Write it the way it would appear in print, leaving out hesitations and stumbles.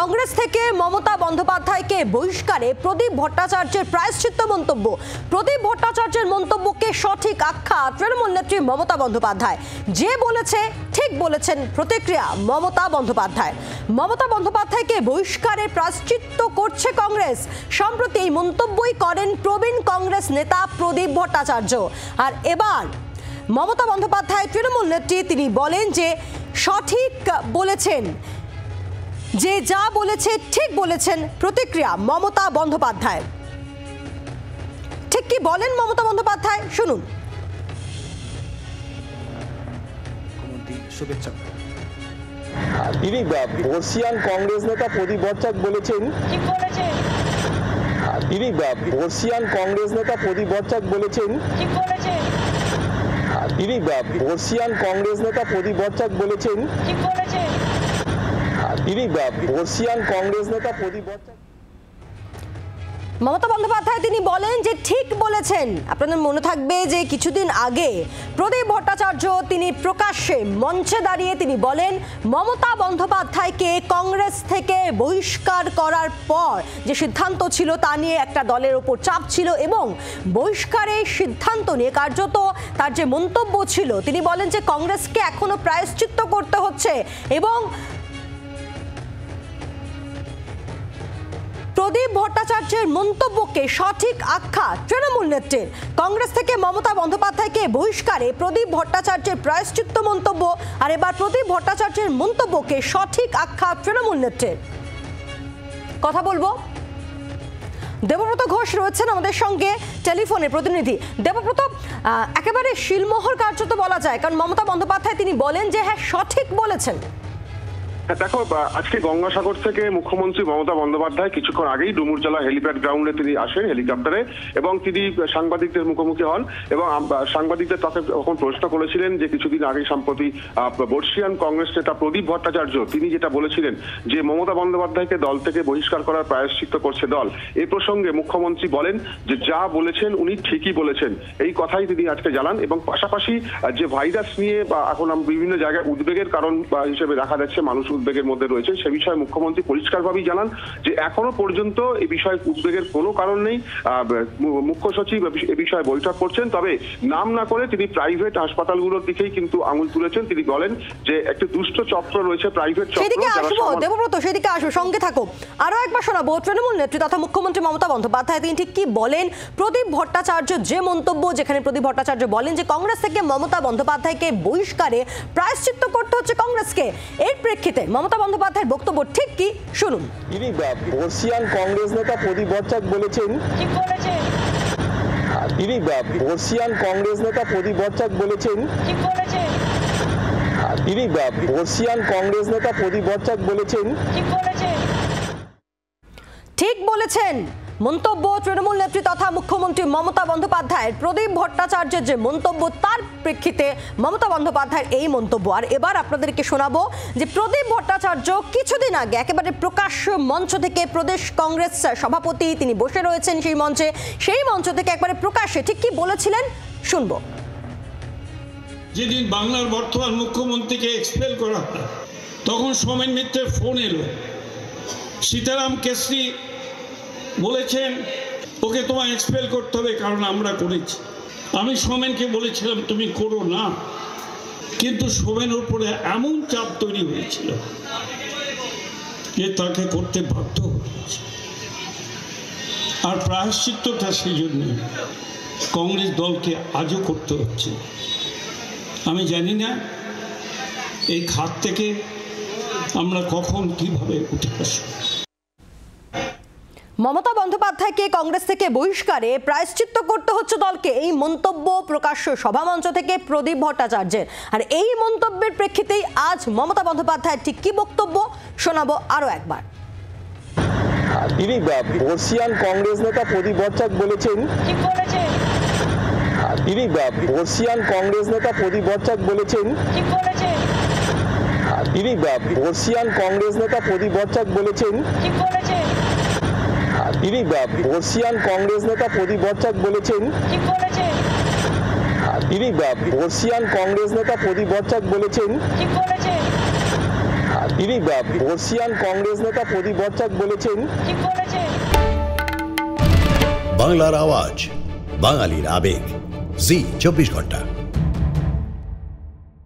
কংগ্রেস থেকে মমতা বন্দ্যোপাধ্যায়কে বহিষ্কারে প্রদীপ ভট্টাচার্যের প্রায়শ্চিত্ত মন্তব্য। প্রদীপ ভট্টাচার্যের মন্তব্যকে সঠিক আখ্যা তৃণমূল নেত্রী মমতা বন্দ্যোপাধ্যায়। যে বলেছে ঠিক বলেছেন, প্রতিক্রিয়া মমতা বন্দ্যোপাধ্যায়। মমতা বন্দ্যোপাধ্যায়কে বহিষ্কারে প্রায়শ্চিত্ত করছে কংগ্রেস। সম্প্রতি এই মন্তব্যই করেন প্রবীণ কংগ্রেস নেতা প্রদীপ ভট্টাচার্য। আর এবার মমতা বন্দ্যোপাধ্যায় তৃণমূল নেত্রী তিনি বলেন যে সঠিক বলেছেন, যে যা বলেছে ঠিক বলেছেন। প্রতিক্রিয়া মমতা বন্দ্যোপাধ্যায়। ঠিক কি বলেন মমতা বন্দ্যোপাধ্যায়, শুনুন। শুভেচ্ছা। তিনি বর্ষিয়ান কংগ্রেস নেতা প্রদীপ ভট্টাচার্য বলেছেন, তিনি বর্ষিয়ান কংগ্রেস নেতা প্রদীপ ভট্টাচার্য বলেছেন, তিনি বর্ষিয়ান কংগ্রেস নেতা প্রদীপ ভট্টাচার্য বলেছেন, তিনি বর্ষিয়ান কংগ্রেস নেতা প্রদীপ ভট্টাচার্য। মমতা বন্দ্যোপাধ্যায় তিনি বলেন যে ঠিক বলেছেন। আপনাদের মনে থাকবে যে কিছুদিন আগে প্রদীপ ভট্টাচার্য তিনি প্রকাশ্যে মঞ্চে দাঁড়িয়ে তিনি বলেন মমতা বন্দ্যোপাধ্যায়কে কংগ্রেস থেকে বহিষ্কার করার পর যে সিদ্ধান্ত ছিল তা নিয়ে একটা দলের ওপর চাপ ছিল এবং বহিষ্কারের সিদ্ধান্ত নিয়ে কার্যত তার যে মন্তব্য ছিল তিনি বলেন যে কংগ্রেসকে এখনো প্রায়শ্চিত্ত করতে হচ্ছে এবং প্রদীপ ভট্টাচার্যের মন্তব্যকে সঠিক আখ্যা তৃণমূল নেত্রীর। কংগ্রেস থেকে মমতা বন্দ্যোপাধ্যায়কে বহিষ্কারে প্রদীপ ভট্টাচার্যের প্রায়শ্চিত্ত মন্তব্য। আর এবার প্রদীপ ভট্টাচার্যের মন্তব্যকে সঠিক আখ্যা তৃণমূল নেত্রীর। কথা বলবো, দেবব্রত ঘোষ রয়েছেন আমাদের সঙ্গে টেলিফোনে প্রতিনিধি। দেবব্রত, একেবারে শিলমোহর কার্যত বলা যায়, কারণ মমতা বন্দ্যোপাধ্যায় তিনি বলেন যে হ্যাঁ সঠিক বলেছেন। দেখো, আজকে গঙ্গাসাগর থেকে মুখ্যমন্ত্রী মমতা বন্দ্যোপাধ্যায় কিছুক্ষণ আগেই ডুমুরজলা হেলিপ্যাড গ্রাউন্ডে তিনি আসেন হেলিকপ্টারে এবং তিনি সাংবাদিকদের মুখোমুখি হন এবং সাংবাদিকদের তাকে তখন প্রশ্ন করেছিলেন যে কিছুদিন আগে সম্প্রতি বর্ষিয়ান কংগ্রেস নেতা প্রদীপ ভট্টাচার্য তিনি যেটা বলেছিলেন যে মমতা বন্দ্যোপাধ্যায়কে দল থেকে বহিষ্কার করার প্রায়শ্চিত্ত করছে দল। এই প্রসঙ্গে মুখ্যমন্ত্রী বলেন যে যা বলেছেন উনি ঠিকই বলেছেন, এই কথাই তিনি আজকে জানান। এবং পাশাপাশি যে ভাইরাস নিয়ে বা এখন বিভিন্ন জায়গায় উদ্বেগের কারণ হিসেবে দেখা যাচ্ছে, মানুষ উদ্বেগের মধ্যে রয়েছে, সে বিষয়ে মুখ্যমন্ত্রী পরিষ্কারভাবেই জানান যে এখনো পর্যন্ত এই বিষয়ে উদ্বেগের কোনো কারণ নেই। মুখ্য সচিব এ বিষয়ে বৈঠক করছেন, তবে নাম না করে তিনি প্রাইভেট হাসপাতালগুলোর দিকেই কিন্তু আঙুল তুলেছেন। তিনি বলেন যে একটি দুষ্ট চক্র রয়েছে, প্রাইভেট চক্র। সেদিকে আসবো দেবব্রত, সেদিকে আসবো, সঙ্গে থাকো। আরো একবার শোনাবো তৃণমূল নেত্রী তথা মুখ্যমন্ত্রী মমতা বন্দ্যোপাধ্যায় তিনি ঠিক কি বলেন। প্রদীপ ভট্টাচার্য যে মন্তব্য, যেখানে প্রদীপ ভট্টাচার্য বলেন যে কংগ্রেস থেকে মমতা বন্দ্যোপাধ্যায়কে বহিষ্কারে প্রায়শ্চিত্ত করতে হচ্ছে কংগ্রেসকে, এর প্রেক্ষিতে মমতা বন্দ্যোপাধ্যায়ের বক্তব্য ঠিক কি শুনুন। তিনি বর্ষিয়ান কংগ্রেস নেতা প্রদীপ ভট্টাচার্য বলেছেন, তিনি বর্ষিয়ান কংগ্রেস নেতা প্রদীপ ভট্টাচার্য বলেছেন, তিনি বর্ষিয়ান কংগ্রেস নেতা প্রদীপ ভট্টাচার্য বলেছেন, ঠিক বলেছেন। মন্তব্য তৃণমূল নেত্রী তথা মুখ্যমন্ত্রী মমতা বন্দ্যোপাধ্যায়ের প্রদীপ ভট্টাচার্যের যে মন্তব্য তার প্রেক্ষিতে মমতা বন্দ্যোপাধ্যায়ের এই মন্তব্য। আর এবার আপনাদেরকে শোনাবো যে প্রদীপ ভট্টাচার্য কিছুদিন আগে একেবারে প্রকাশ্য মঞ্চ থেকে, প্রদেশ কংগ্রেস সভাপতি তিনি বসে রয়েছেন সেই মঞ্চে, সেই মঞ্চ থেকে একবারে প্রকাশ্যে ঠিক কি বলেছিলেন শুনবো। যেদিন বাংলার বর্তমান মুখ্যমন্ত্রীকে এক্সপেল করা হয় তখন সোমেন মিত্রের ফোন এলো, সীতারাম কেশরী বলেছেন ওকে তোমায় এক্সপেল করতে হবে কারণ আমরা করেছি। আমি সোমেনকে বলেছিলাম তুমি করো না, কিন্তু সোমেনের উপরে এমন চাপ তৈরি হয়েছিল যে তাকে করতে বাধ্য হয়েছে। আর প্রায়শ্চিত্তটা সেই জন্য কংগ্রেস দলকে আজও করতে হচ্ছে। আমি জানি না এই খাত থেকে আমরা কখন কিভাবে উঠে আসব। মমতা বন্দ্যোপাধ্যায়কে কংগ্রেস থেকে বহিষ্কারে প্রায়শ্চিত্ত করতে হচ্ছে দলকে, এই মন্তব্য প্রকাশ্য সভামঞ্চ থেকে প্রদীপ ভট্টাচার্যের। আর এই মন্তব্যের প্রেক্ষিতেই আজ মমতা বন্দ্যোপাধ্যায়ের ঠিক কি বক্তব্য শোনাবো আরো একবার। তিনি বর্ষিয়ান কংগ্রেস নেতা প্রদীপ ভট্টাচার্য বলেছেন, তিনি বর্ষিয়ান কংগ্রেস নেতা প্রদীপ ভট্টাচার্য বলেছেন, তিনি বর্ষিয়ান কংগ্রেস নেতা প্রদীপ ভট্টাচার্য বলেছেন, তিনি বর্ষিয়ান কংগ্রেস নেতা প্রদীপ ভট্টাচার্য বলেছেন, তিনি বর্ষিয়ান কংগ্রেস নেতা প্রদীপ ভট্টাচার্য বলেছেন, তিনি বর্ষিয়ান কংগ্রেস নেতা প্রদীপ ভট্টাচার্য বলেছেন, বাংলার আওয়াজ, বাঙালির আবেগ, জি 24 ঘন্টা।